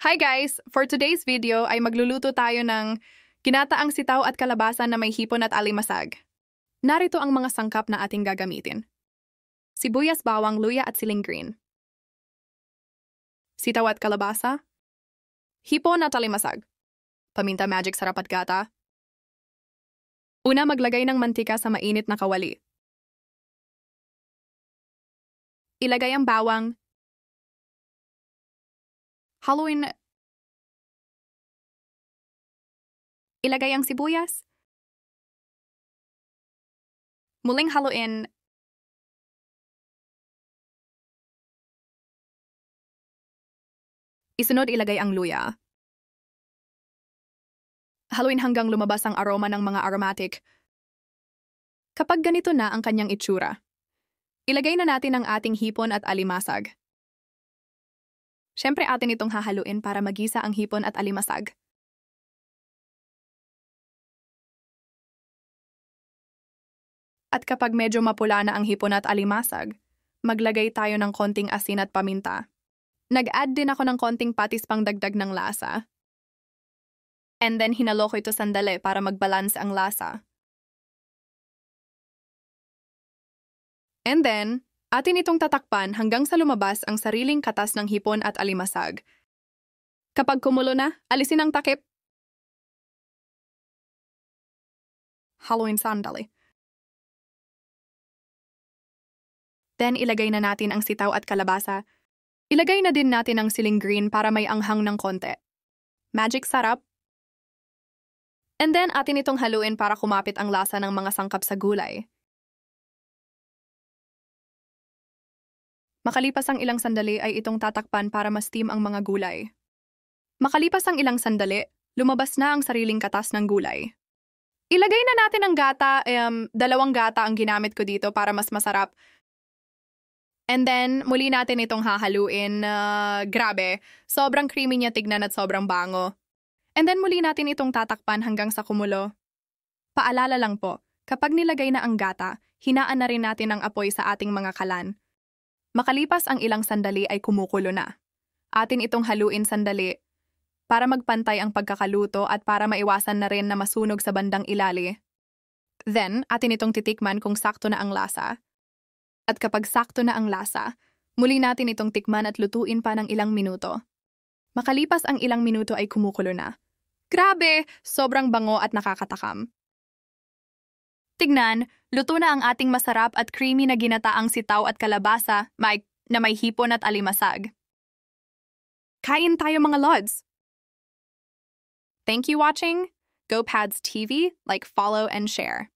Hi guys! For today's video ay magluluto tayo ng ginataang sitaw at kalabasa na may hipon at alimasag. Narito ang mga sangkap na ating gagamitin. Sibuyas, bawang, luya at siling green. Sitaw at kalabasa. Hipon at alimasag. Paminta, magic sarap at gata. Una, maglagay ng mantika sa mainit na kawali. Ilagay ang bawang. Haluin. Ilagay ang sibuyas. Muling haluin. Isunod, ilagay ang luya. Haluin hanggang lumabas ang aroma ng mga aromatic. Kapag ganito na ang kanyang itsura, ilagay na natin ang ating hipon at alimasag. Siyempre atin itong hahaluin para magisa ang hipon at alimasag. At kapag medyo mapula na ang hipon at alimasag, maglagay tayo ng konting asin at paminta. Nag-add din ako ng konting patis pang dagdag ng lasa. And then hinalo ko ito sandali para mag-balance ang lasa. And then, atin itong tatakpan hanggang sa lumabas ang sariling katas ng hipon at alimasag. Kapag kumulo na, alisin ang takip. Haluin sandali. Then ilagay na natin ang sitaw at kalabasa. Ilagay na din natin ang siling green para may anghang ng konti. Magic sarap. And then atin itong haluin para kumapit ang lasa ng mga sangkap sa gulay. Makalipas ang ilang sandali ay itong tatakpan para ma-steam ang mga gulay. Makalipas ang ilang sandali, lumabas na ang sariling katas ng gulay. Ilagay na natin ang gata, 2 gata ang ginamit ko dito para mas masarap. And then, muli natin itong hahaluin. Grabe, sobrang creamy niya tignan at sobrang bango. And then muli natin itong tatakpan hanggang sa kumulo. Paalala lang po, kapag nilagay na ang gata, hinaan na rin natin ang apoy sa ating mga kalan. Makalipas ang ilang sandali ay kumukulo na. Atin itong haluin sandali para magpantay ang pagkakaluto at para maiwasan na rin na masunog sa bandang ilali. Then, atin itong titikman kung sakto na ang lasa. At kapag sakto na ang lasa, muli natin itong tikman at lutuin pa ng ilang minuto. Makalipas ang ilang minuto ay kumukulo na. Grabe! Sobrang bango at nakakatakam. Tignan, luto na ang ating masarap at creamy na ginataang sitaw at kalabasa na may hipon at alimasag. Kain tayo mga lods! Thank you watching. Go Pads TV, like, follow, and share.